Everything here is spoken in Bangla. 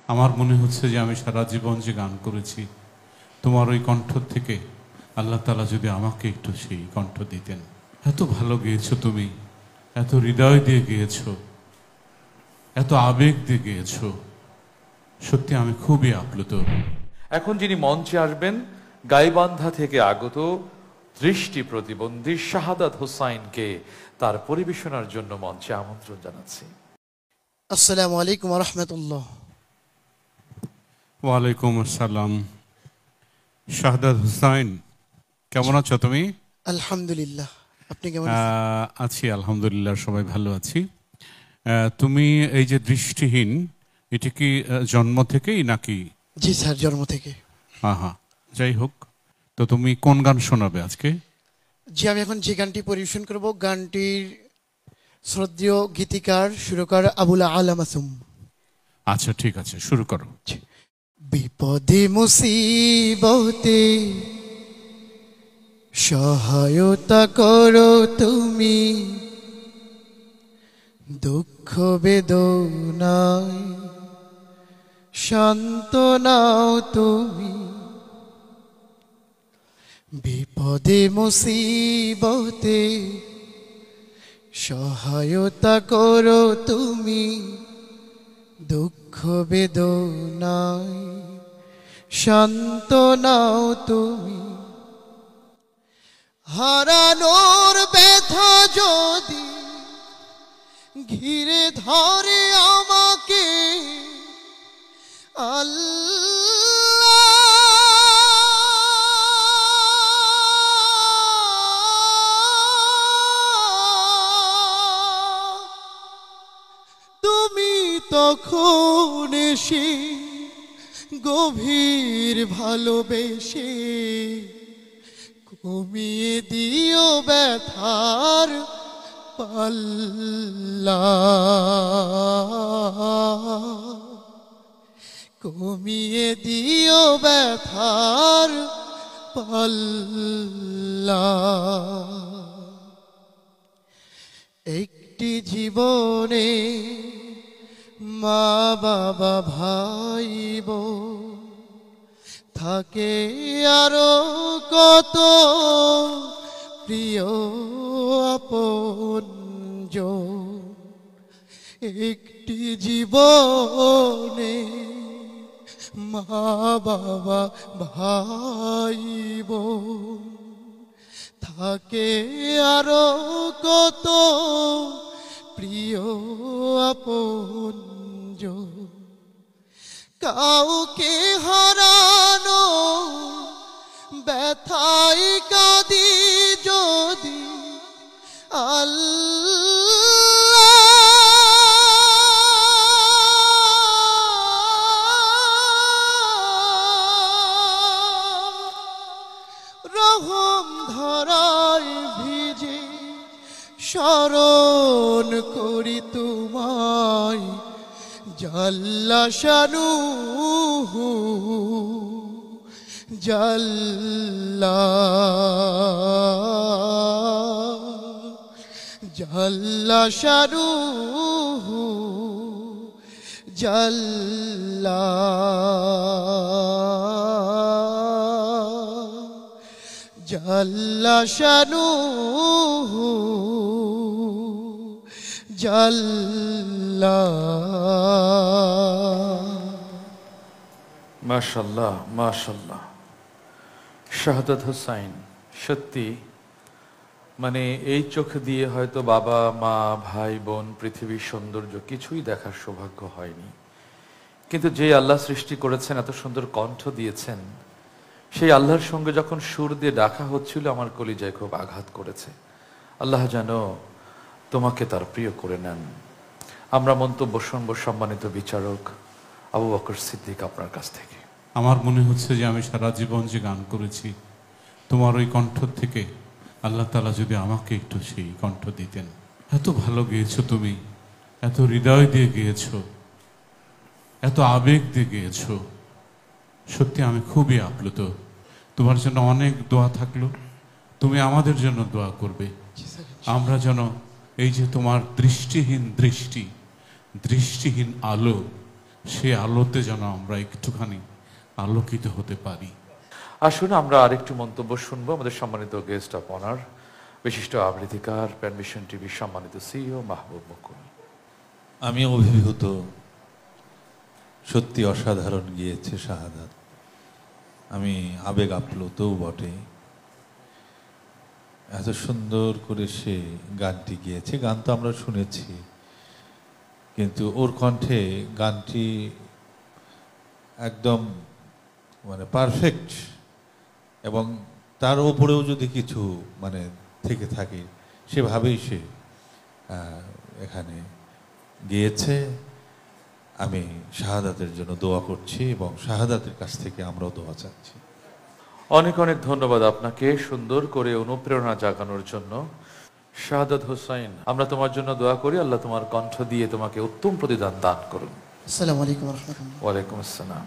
আমার মনে হচ্ছে যে আমি সারা জীবন যে গান করেছি তোমার ওই কণ্ঠ থেকে আল্লাহ তাআলা যদি আমাকে একটু সেই কণ্ঠ দিতেন। এত ভালো গেয়েছো তুমি, এত হৃদয় দিয়ে গেয়েছো, এত আবেগ দিয়ে গেয়েছো, সত্যি আমি খুবই আপ্লুত। এখন যিনি মঞ্চে আসবেন গাইবান্ধা থেকে আগত দৃষ্টি প্রতিবন্ধী শাহাদাত হোসাইনকে তার পরিবেশনার জন্য মঞ্চে আমন্ত্রণ জানাচ্ছি। আসসালামু আলাইকুম ওয়া রাহমাতুল্লাহ। ওয়ালাইকুম আসসালাম। শাহাদাত হোসাইন, কেমন আছো তুমি? আলহামদুলিল্লাহ, আপনি কেমন আছেন? আছি আলহামদুলিল্লাহ, সবাই ভালো আছি। তুমি এই যে দৃষ্টিহীন, এটা কি জন্ম থেকেই নাকি? জি স্যার, জন্ম থেকে। হ্যাঁ, যাই হোক, তো তুমি কোন গান শোনাবে আজকে? জি, আমি এখন যে গানটি পরিবেশন করব, গানটির শ্রদ্ধেয় গীতিকার সুরকার আবুল আলা মাসুম। আচ্ছা ঠিক আছে, শুরু করো। বিপদে মুসিবতে সহায়তা করো তুমি, দুঃখ বেদনায় শান্ত নাও তুমি। বিপদে মুসিবতে সহায়তা করো তুমি, দুঃখ বেদনায় শান্ত নাও তুমি। হারানোর ব্যথা যদি ঘিরে ধরে আমাকে, আল্লাহ তুমি তখন এসে গভীর ভালোবেসে কমিয়ে দিও ব্যথার পাল্লা, কমিয়ে দিও ব্যথার পাল্লা। একটি জীবনে মা বাবা ভাই বোন থাকে আরো কত প্রিয় আপনজন। একটি জীবনে মা বাবা ভাই বোন থাকে আরো কত প্রিয় আপনজন। কাউকে হারানো ব্যথায় কাঁদি যদি, আল্লাহ রহম ধারায় ভিজে স্মরণ করি তোমায়, জাল্লা শানুহু জাল্লা, জাল্লা শানুহু জাল্লা, জাল্লা শানুহু জাল্লা। মাশাআল্লাহ মাশাআল্লাহ। শাহাদাত হোসাইন সত্যি মানে এই চোখ দিয়ে হয়তো বাবা মা ভাই বোন পৃথিবীর সৌন্দর্য কিছুই দেখার সৌভাগ্য হয়নি, কিন্তু যে আল্লাহ সৃষ্টি করেছেন, এত সুন্দর কণ্ঠ দিয়েছেন, সেই আল্লাহর সঙ্গে যখন সুর দিয়ে ডাকা হচ্ছিল আমার কলিজায় খুব আঘাত করেছে। আল্লাহ যেন তোমাকে তার প্রিয় করে নেন। আমরা মন্তব্য শুনব সম্মানিত বিচারক আবু বকর সিদ্দিক আপনার কাছ থেকে। আমার মনে হচ্ছে যে আমি সারা জীবন যে গান করেছি তোমার ওই কণ্ঠ থেকে আল্লাহ তাআলা যদি আমাকে একটু সেই কণ্ঠ দিতেন। এত ভালো গেয়েছো তুমি, এত হৃদয় দিয়ে গেয়েছো, এত আবেগ দিয়ে গেয়েছো, সত্যি আমি খুবই আপ্লুত। তোমার জন্য অনেক দোয়া থাকলো, তুমি আমাদের জন্য দোয়া করবে। আমরা যেন এই যে তোমার দৃষ্টিহীন দৃষ্টি, দৃষ্টিহীন আলো, সে আলোতে যেন আমরা একটুখানি আলোকিত হতে পারি। আসুন আমরা আরেকটু মন্তব্য শুনবো আমাদের সম্মানিত গেস্ট অফ অনার, বিশিষ্ট আবৃত্তিকার প্যানভিশন টিভির সম্মানিত সিইও মাহবুব মুকুল। আমি অভিভূত, সত্যি অসাধারণ গিয়েছে শাহাদাত। আমি আবেগ আপ্লুতও বটে। এত সুন্দর করে সে গানটি গিয়েছে। গান তো আমরা শুনেছি, কিন্তু ওর কণ্ঠে গানটি একদম মানে পারফেক্ট, এবং তার উপরেও যদি কিছু মানে থেকে থাকে সেভাবেই সে এখানে গিয়েছে। আমি শাহাদাতের জন্য দোয়া করছি এবং শাহাদাতের কাছ থেকে আমরাও দোয়া চাচ্ছি। অনেক অনেক ধন্যবাদ আপনাকে সুন্দর করে অনুপ্রেরণা জাগানোর জন্য। শাহাদাত হোসাইন, আমরা তোমার জন্য দোয়া করি, আল্লাহ তোমার কণ্ঠ দিয়ে তোমাকে উত্তম প্রতিদান দান করুন। আসসালামু আলাইকুম রহমতুল্লাহ। ওয়ালাইকুম আসসালাম।